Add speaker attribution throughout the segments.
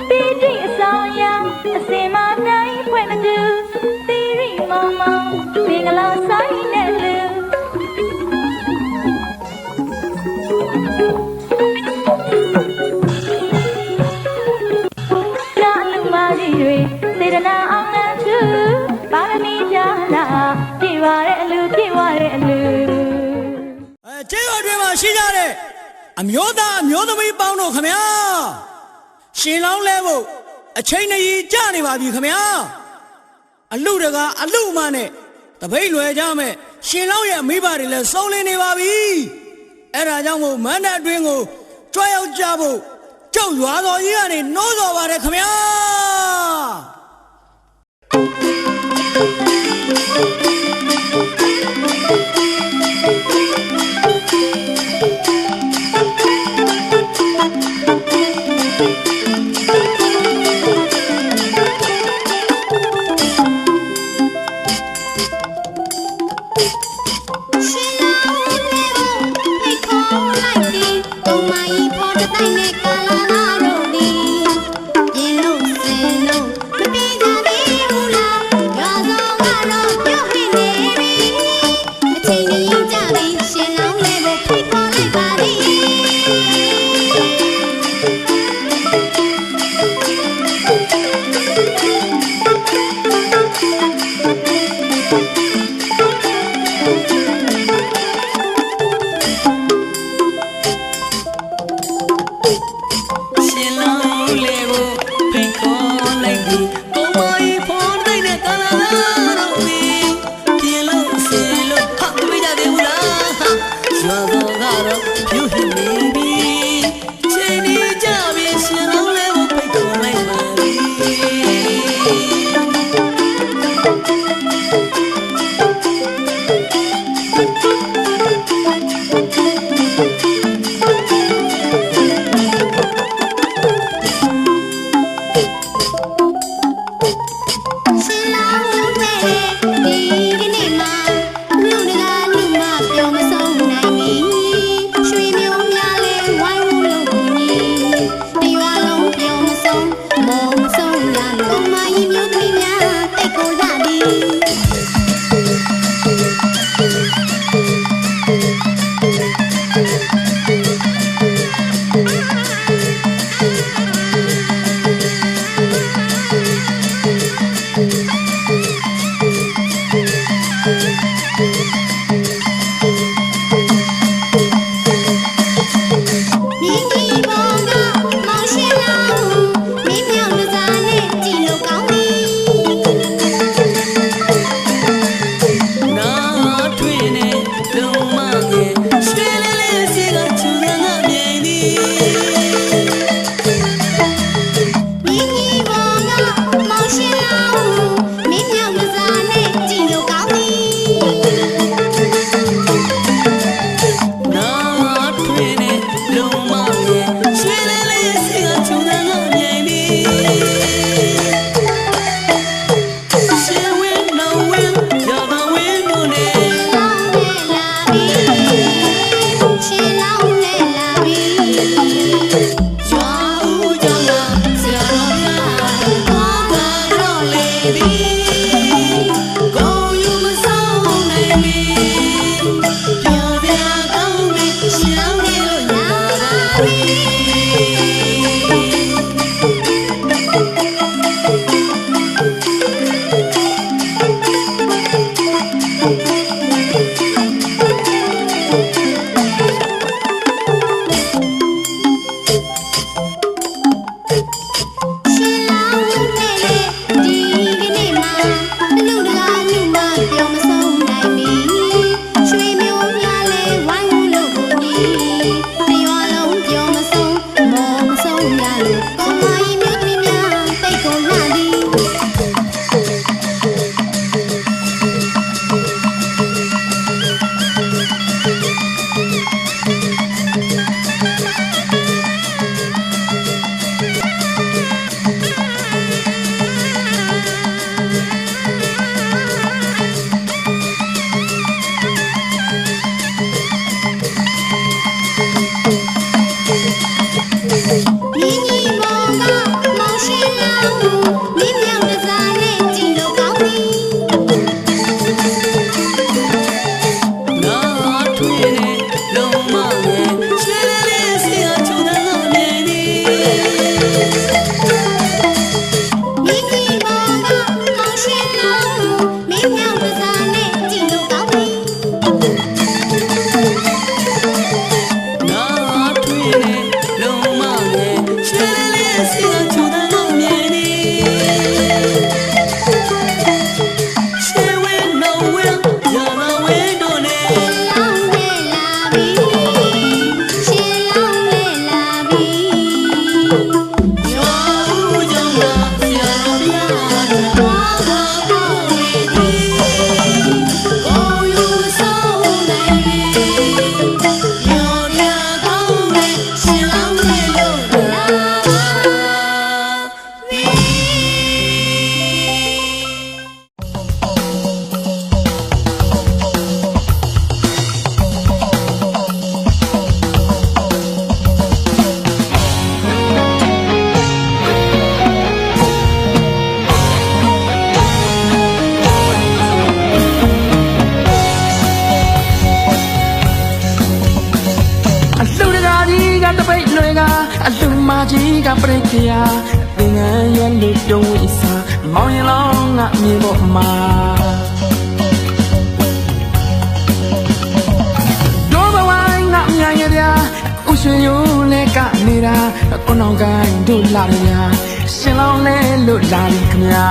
Speaker 1: Beijing do, theory mama, mingala sign and live. Sirana anantu, parami jana, diware alu, diware alu.
Speaker 2: Chewa shijare, amyoda mi pauno khamya. Shinlang level, a chain yi jani babi khamya. Alu daga alu mane, the bailwe jame, Shinlang ya mi bari le soli ni babi. Era jango mana dwingo, try out jabo. Châu yuwa do yani no do bare khamya.
Speaker 3: မင်းမြောင်ပစားနဲ့ကြည့်လို့ကောင်းပြီ
Speaker 4: နာထွေးနဲ့လုံးမနဲ့ချဲလေးစီကချူတဲ့လုံးမြင်နေချဲဝဲလုံးဝဲရာမဝဲတို့နဲ့
Speaker 3: လောင်းနဲ့လာပြီရှင်လောင်းနဲ့လာပြီ
Speaker 4: ရောဦးကြောင့်လားဆရာတော်ဘုရားတော်တော်တော်လေးဒီကိုယူဆောင်နေရောရကောင်းနဲ့ရှင်လောင်းနဲ့လို့လာပြီ
Speaker 5: အလှတကာကြီးကတပိတ်လွယ်ကအလှမကြီးကပြိတ်ခရာသင်္ကန်းရွက်လို့တုံးဝိစာမောင်ရင်လောင်းငါမြေပေါ်မှာဒိုးဘဝိုင်းငါမြန်ရဗျာဥရွှေရိုးလဲကနေတာကိုနောင်ကိုင်းတို့လာရဗျာရှင်လောင်းလဲလို့လာပြီခင်ဗျာ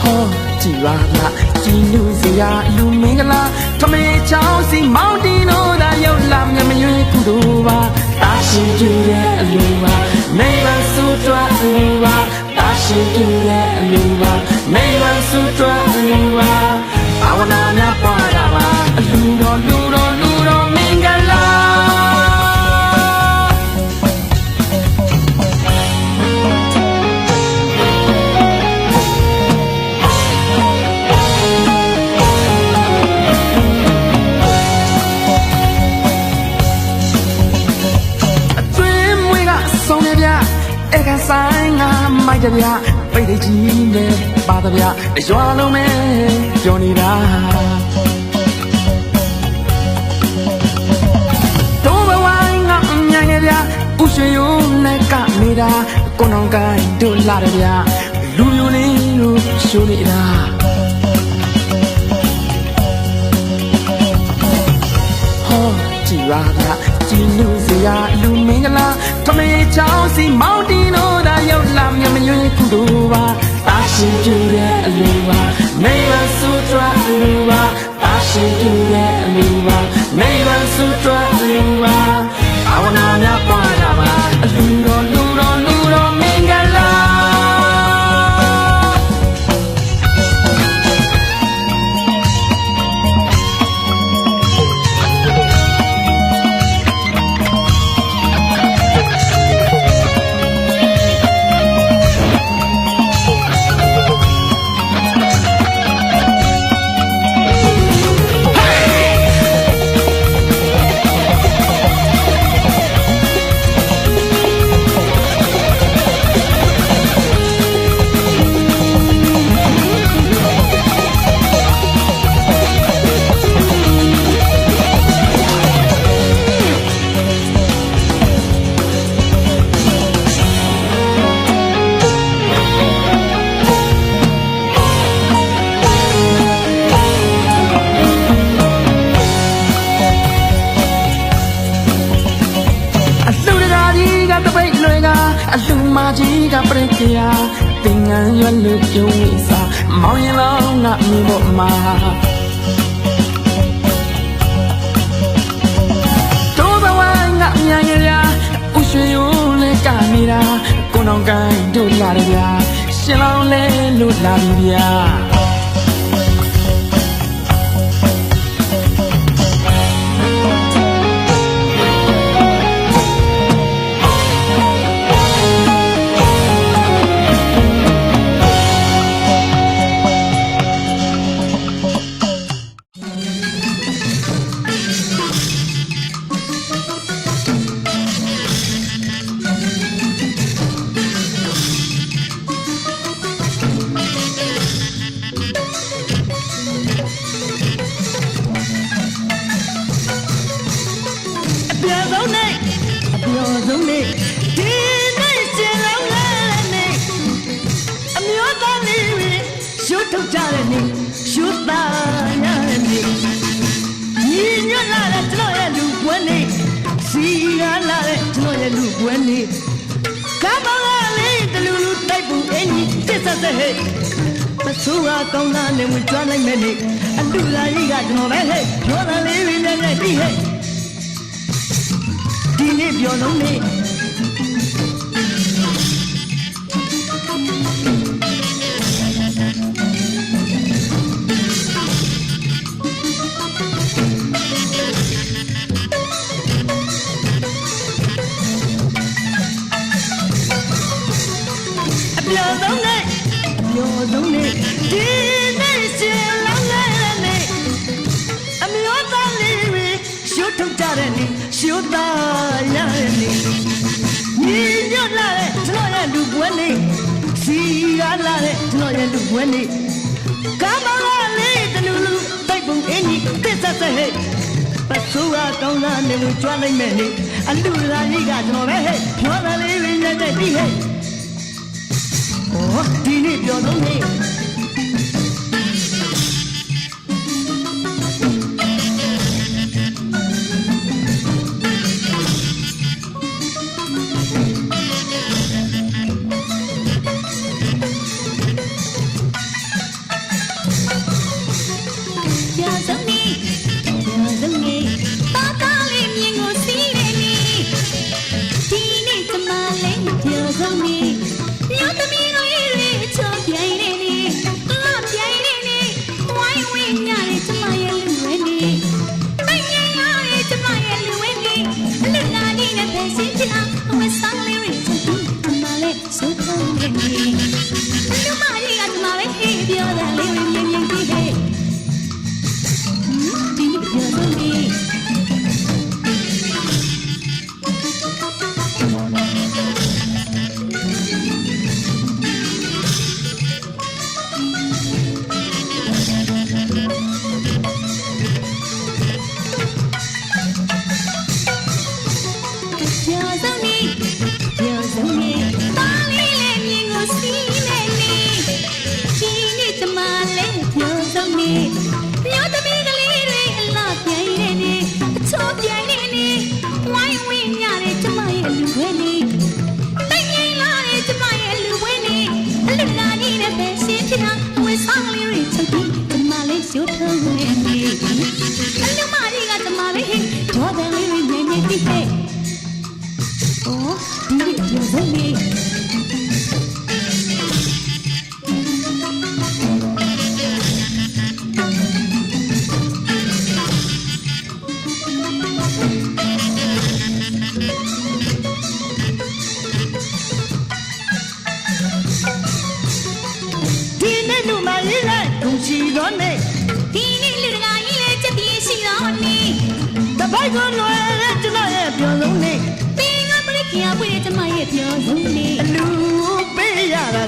Speaker 5: ဟောကြည်ပါလားကြည်နူးစရာလူမင်္ဂလာထမေချောင်းစီမောင်တီတို့သာရောက်လာမြမရွေးကုသိုလ်ပါတာရှိကျူတဲ့အလူပါနေပါစုတွားအလူပါတာရှိကျူတဲ့အလူပါနေပါစုတွားအလူပါအဝနာများပွားတာပါအလူတော်လူတော်လူတော်မင်္ဂလာ အဲ့ကဆိုင်ငါမိုက်တဗျာပိတ်တကြီးနဲ့ပါတဗျာရွာလုံးမဲပြောနေတာတို့ဘဝငါအမြန်ရဗျာဥရွှေရိုးနဲ့ကနေတာကိုနောင်ကိုင်းတို့လာတယ်ဗျာလူမျိုးလေးတို့ရှိုးနေတာဟောကြည်ပါလားကြည်နူးစရာလူမင်္ဂလာထမေချောင်းစီမောင်တီတို့သာရောက်လာမြမရွေးကုသိုလ်ပါတာရှိကျူတဲ့အလူပါနေပါစုတွားအလူပါတာရှိကျူတဲ့အလူပါနေပါစုတွားအလူပါအဝနာများပွားတာပါအလူတော်လူတော်လူတော်မင်္ဂလာ အလူမကြီးကပြိတ်ခရာသင်္ကန်းရွက်လို့ပြုံးဝိစာမောင်ရင်လောင်းငါမြေပေါ်မှာတို့ဘဝငါမြန်ရဗျာဥရွှေရိုးလဲကနေတာကိုနောင်ကိုင်းတို့လာတယ်ဗျာရှင်လောင်းလဲလို့လာပြီဗျာ ထုတ်ကြတဲ့နေ့ရှုသားရတဲ့နေ့ညီညွတ်လာတဲ့ကျွန်တော်ရဲ့လူပွဲနေ့စီကားလာတဲ့ကျွန်တော်ရဲ့လူပွဲနေ့ကားပေါင်းလာလေးတလူလူတိုက်ပူအင်းကြီးတစ်ဆက်ဆက်ဟဲ့မဆိုးရကောင်းလာနေဝင်ကြွားနိုင်မယ်နေ့အလူလာကြီးကကျွန်တော်ပဲဟဲ့ပြောတာလေးတွေနဲ့နဲ့ပြီးဟဲ့ဒီနေ့ပြောလုံးနေ့ပြောဆုံးနေဒီနေ့ရှင်လောင်းနေတဲ့နေ့အမျိုးသားလေးတွေရှုထုတ်ကြတဲ့နေ့ရှုသားရတဲ့နေ့ညီညွတ်လာတဲ့ကျွန်တော်ရဲ့လူပွဲနေ့စီကားလာတဲ့ကျွန်တော်ရဲ့လူပွဲနေ့ကားမောင်းလာလေးတလူလူတိုက်ပုံအင်းကြီးတစ်ဆက်ဆက်ဟဲ့ပတ်ဆိုးကကောင်းလာနေလို့ကြွားနိုင်မယ်နေ့အလူလာကြီးကကျွန်တော်ပဲဟဲ့ပြောတာလေးတွေနဲ့တဲ့ပြီးဟဲ့ဒီနေ့ပြောလုံးနေ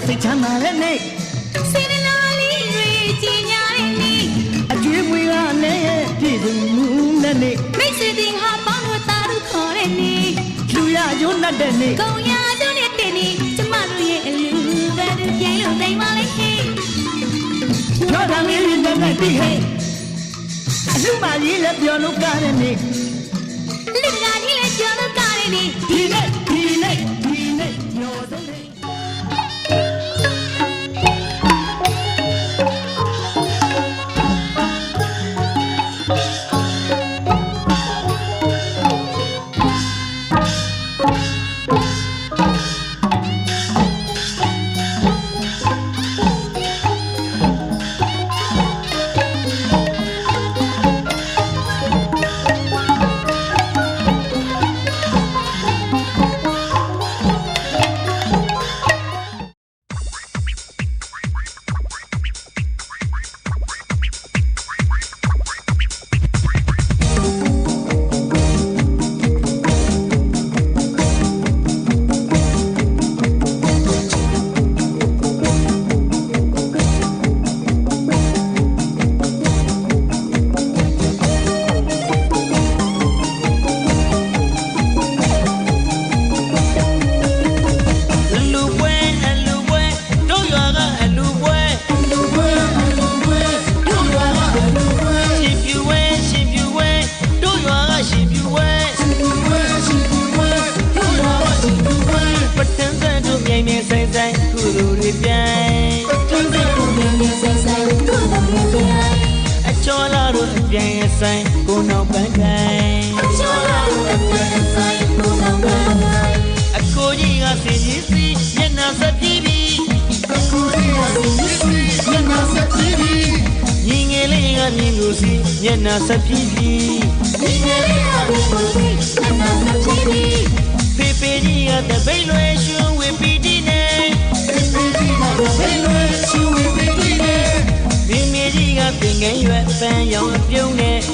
Speaker 5: စိတ်ချမ်းသာတဲ့နေ့စေတနာလေးတွေကြည်ညာတဲ့နေ့အကျွေးမွေးကလည်းပြည့်စုံမှုတဲ့နေ့မိတ်ဆွေတင်ဟာပေါင်းလို့တာတို့ခေါ်တဲ့နေ့လူရကျိုးနဲ့တဲ့နေ့ကုံရကျိုးနဲ့တဲ့နေ့ကျမတို့ရဲ့အလူပဲသူပြိုင်လို့တိုင်းပါလေဟေးပြောတာလေးတွေနဲ့ပြီးဟေးအလူမကြီးလည်းပြောလို့ကားတဲ့နေ့လူကကြီးလည်းပြောလို့ကားတဲ့နေ့ဒီနေ့ပြောဆုံးတဲ့ ပြိုင်ဆိုင်ကိုနောက်ပန်းကိုင်းအကိုကြီးကစင်ကြီးစီမျက်နှာဆက်ပြီးပြီညီငယ်လေးကမြင်လို့စီမျက်နှာဆက်ပြီးပြီဖေဖေကြီးကတပိတ်လွယ်ရှုံးဝေပီတီနဲ့မိမိကြီးကပင်ငယ်ရွယ်ပန်းရောင်ပြုံးနဲ့